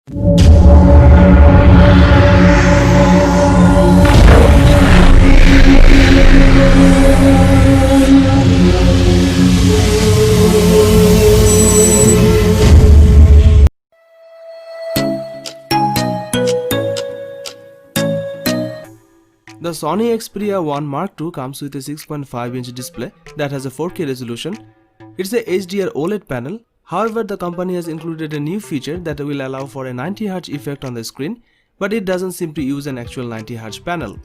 The Sony Xperia 1 Mark II comes with a 6.5-inch display that has a 4K resolution. It's a HDR OLED panel. However, the company has included a new feature that will allow for a 90Hz effect on the screen, but it doesn't seem to use an actual 90Hz panel.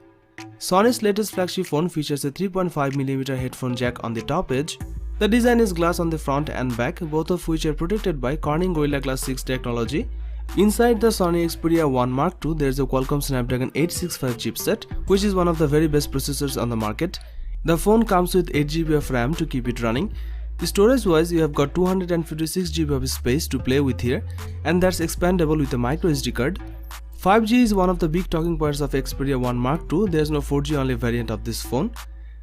Sony's latest flagship phone features a 3.5mm headphone jack on the top edge. The design is glass on the front and back, both of which are protected by Corning Gorilla Glass 6 technology. Inside the Sony Xperia 1 Mark II, there is a Qualcomm Snapdragon 865 chipset, which is one of the very best processors on the market. The phone comes with 8GB of RAM to keep it running. Storage wise, you have got 256GB of space to play with here, and that's expandable with a microSD card. 5G is one of the big talking points of Xperia 1 Mark II. There's no 4G only variant of this phone.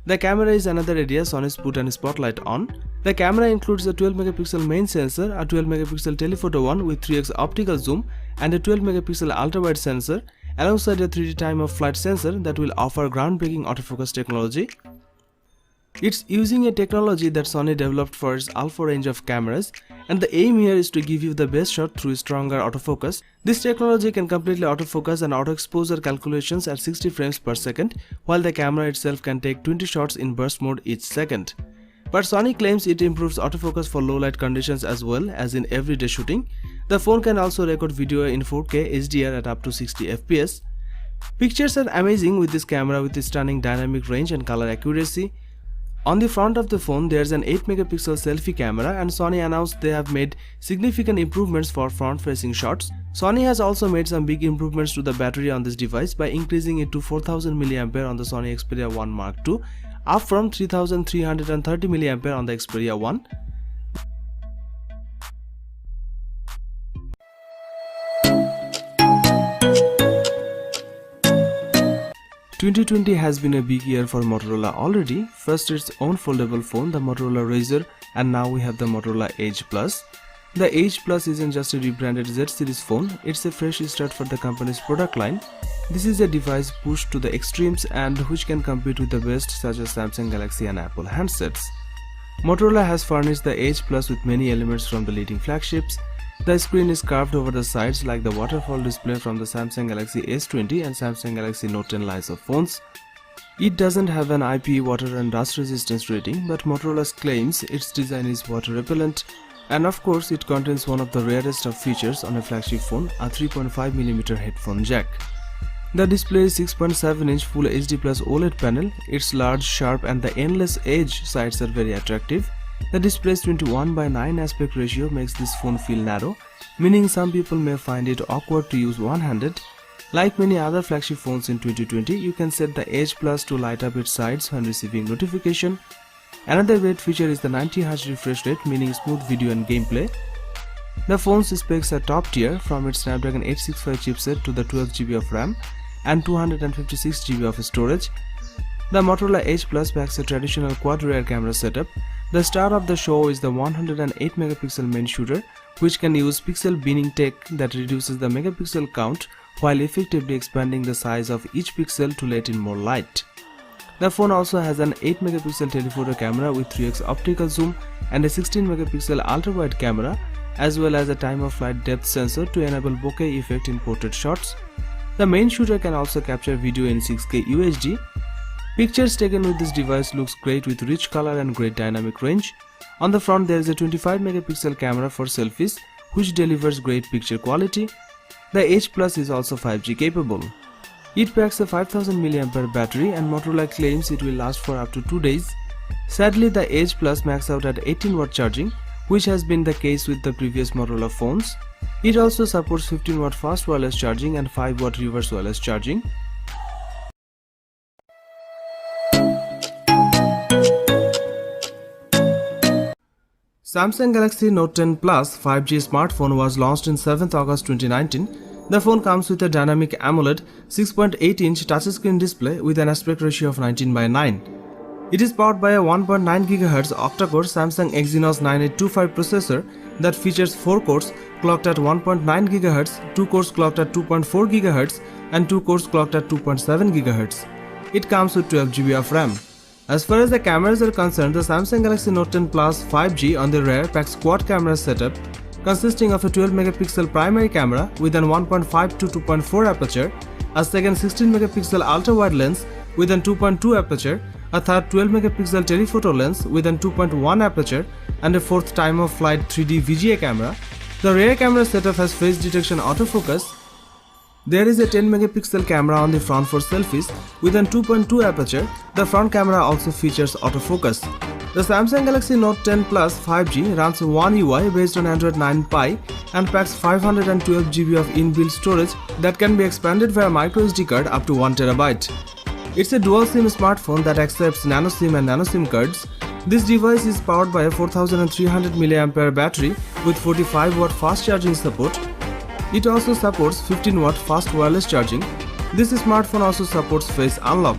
The camera is another area Sony's put a spotlight on. The camera includes a 12MP main sensor, a 12MP telephoto one with 3x optical zoom, and a 12MP ultra-wide sensor, alongside a 3D time-of-flight sensor that will offer groundbreaking autofocus technology. It's using a technology that Sony developed for its alpha range of cameras, and the aim here is to give you the best shot through stronger autofocus. This technology can completely autofocus and auto exposure calculations at 60 frames per second, while the camera itself can take 20 shots in burst mode each second. But Sony claims it improves autofocus for low light conditions as well as in everyday shooting. The phone can also record video in 4K HDR at up to 60 FPS. Pictures are amazing with this camera with its stunning dynamic range and color accuracy. On the front of the phone, there's an 8MP selfie camera, and Sony announced they have made significant improvements for front-facing shots. Sony has also made some big improvements to the battery on this device by increasing it to 4000 mAh on the Sony Xperia 1 Mark II, up from 3330 mAh on the Xperia 1. "2020 has been a big year for Motorola already. First its own foldable phone, the Motorola Razr, and now we have the Motorola Edge Plus. The Edge Plus isn't just a rebranded Z series phone, it's a fresh start for the company's product line. This is a device pushed to the extremes and which can compete with the best such as Samsung Galaxy and Apple handsets. Motorola has furnished the Edge Plus with many elements from the leading flagships. The screen is carved over the sides like the waterfall display from the Samsung Galaxy S20 and Samsung Galaxy Note 10 lines of phones. It doesn't have an IP, water and dust resistance rating, but Motorola claims its design is water repellent, and of course it contains one of the rarest of features on a flagship phone, a 3.5mm headphone jack. The display is 6.7-inch Full HD Plus OLED panel. Its large, sharp and the endless edge sides are very attractive. The display's 21:9 aspect ratio makes this phone feel narrow, meaning some people may find it awkward to use one-handed. Like many other flagship phones in 2020, you can set the Edge Plus to light up its sides when receiving notification. Another great feature is the 90Hz refresh rate, meaning smooth video and gameplay. The phone's specs are top tier, from its Snapdragon 865 chipset to the 12GB of RAM and 256GB of storage. The Motorola Edge Plus packs a traditional quad rear camera setup. The star of the show is the 108MP main shooter, which can use pixel binning tech that reduces the megapixel count while effectively expanding the size of each pixel to let in more light. The phone also has an 8MP telephoto camera with 3x optical zoom and a 16MP ultra-wide camera, as well as a time-of-flight depth sensor to enable bokeh effect in portrait shots. The main shooter can also capture video in 6K UHD. Pictures taken with this device looks great with rich color and great dynamic range. On the front there is a 25MP camera for selfies, which delivers great picture quality. The Edge Plus is also 5G capable. It packs a 5000 mAh battery, and Motorola claims it will last for up to 2 days. Sadly, the Edge Plus maxes out at 18W charging, which has been the case with the previous Motorola phones. It also supports 15W fast wireless charging and 5W reverse wireless charging. Samsung Galaxy Note 10 Plus 5G smartphone was launched on 7th August 2019. The phone comes with a dynamic AMOLED 6.8-inch touchscreen display with an aspect ratio of 19:9. It is powered by a 1.9 GHz octa-core Samsung Exynos 9825 processor that features 4 cores clocked at 1.9 GHz, 2 cores clocked at 2.4 GHz and 2 cores clocked at 2.7 GHz. It comes with 12 GB of RAM. As far as the cameras are concerned, the Samsung Galaxy Note 10 Plus 5G on the rear packs quad camera setup consisting of a 12 megapixel primary camera with an 1.5 to 2.4 aperture, a second 16 megapixel ultra-wide lens with an 2.2 aperture, a third 12 megapixel telephoto lens with an 2.1 aperture and a fourth time-of-flight 3D VGA camera. The rear camera setup has face detection autofocus. There is a 10 megapixel camera on the front for selfies with an 2.2 aperture. The front camera also features autofocus. The Samsung Galaxy Note 10 Plus 5G runs One UI based on Android 9 Pie and packs 512 GB of inbuilt storage that can be expanded via microSD card up to 1 TB. It's a dual SIM smartphone that accepts nano SIM and nano SIM cards. This device is powered by a 4300 mAh battery with 45 watt fast charging support. It also supports 15 watt fast wireless charging. This smartphone also supports face unlock.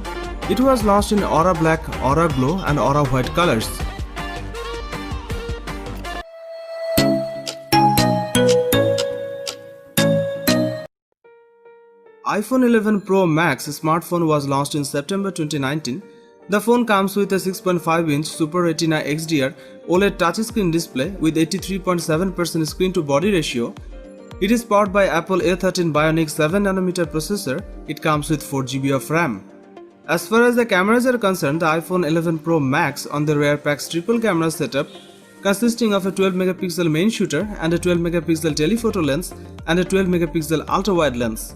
It was launched in Aura Black, Aura Glow and Aura White colors. iPhone 11 Pro Max smartphone was launched in September 2019. The phone comes with a 6.5-inch Super Retina XDR OLED touchscreen display with 83.7% screen-to-body ratio. It is powered by Apple A13 Bionic 7nm processor. It comes with 4 GB of RAM. As far as the cameras are concerned, the iPhone 11 Pro Max on the rear packs triple camera setup consisting of a 12 megapixel main shooter and a 12 megapixel telephoto lens and a 12 megapixel ultra-wide lens.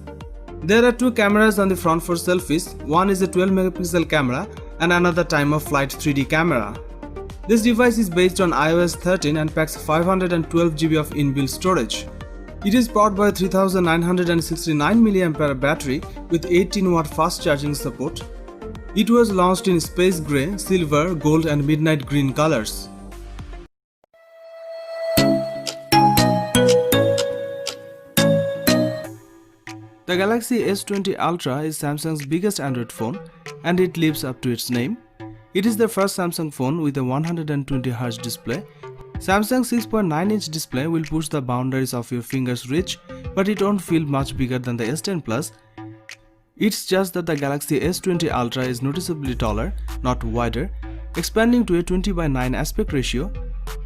There are 2 cameras on the front for selfies. One is a 12 megapixel camera and another time-of-flight 3D camera. This device is based on iOS 13 and packs 512 GB of inbuilt storage. It is powered by a 3969 mAh battery with 18 watt fast charging support. It was launched in space grey, silver, gold and midnight green colors. The Galaxy S20 Ultra is Samsung's biggest Android phone and it lives up to its name. It is the first Samsung phone with a 120Hz display. Samsung's 6.9-inch display will push the boundaries of your finger's reach, but it won't feel much bigger than the S10 Plus. It's just that the Galaxy S20 Ultra is noticeably taller, not wider, expanding to a 20:9 aspect ratio.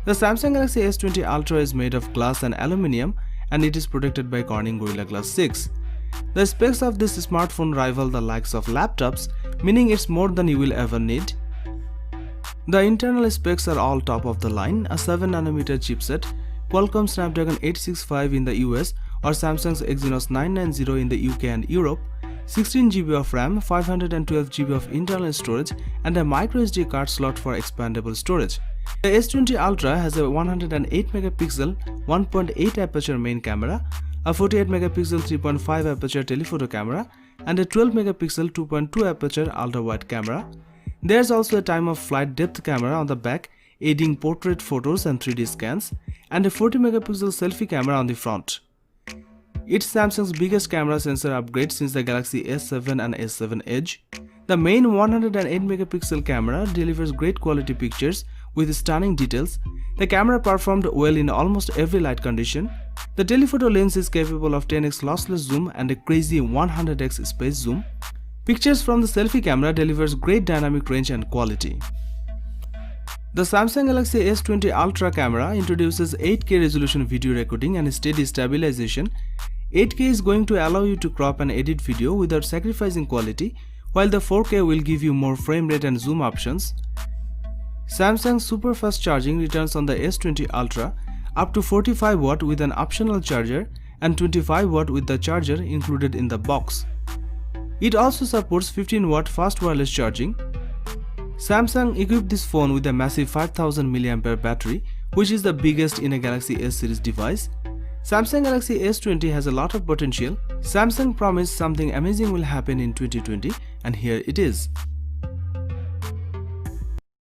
The Samsung Galaxy S20 Ultra is made of glass and aluminium and it is protected by Corning Gorilla Glass 6. The specs of this smartphone rival the likes of laptops, meaning it's more than you will ever need. The internal specs are all top of the line, a 7nm chipset, Qualcomm Snapdragon 865 in the US or Samsung's Exynos 990 in the UK and Europe, 16 GB of RAM, 512 GB of internal storage and a microSD card slot for expandable storage. The S20 Ultra has a 108 megapixel 1.8 aperture main camera, a 48 megapixel 3.5 aperture telephoto camera and a 12 megapixel 2.2 aperture ultra-wide camera. There's also a time-of-flight depth camera on the back aiding portrait photos and 3D scans and a 40 megapixel selfie camera on the front. It's Samsung's biggest camera sensor upgrade since the Galaxy S7 and S7 Edge. The main 108 megapixel camera delivers great quality pictures with stunning details. The camera performed well in almost every light condition. The telephoto lens is capable of 10x lossless zoom and a crazy 100x space zoom. Pictures from the selfie camera delivers great dynamic range and quality. The Samsung Galaxy S20 Ultra camera introduces 8K resolution video recording and steady stabilization. 8K is going to allow you to crop and edit video without sacrificing quality, while the 4K will give you more frame rate and zoom options. Samsung's super fast charging returns on the S20 Ultra up to 45 watt with an optional charger and 25 watt with the charger included in the box. It also supports 15 watt fast wireless charging. Samsung equipped this phone with a massive 5000 mAh battery, which is the biggest in a Galaxy S series device. Samsung Galaxy S20 has a lot of potential. Samsung promised something amazing will happen in 2020 and here it is.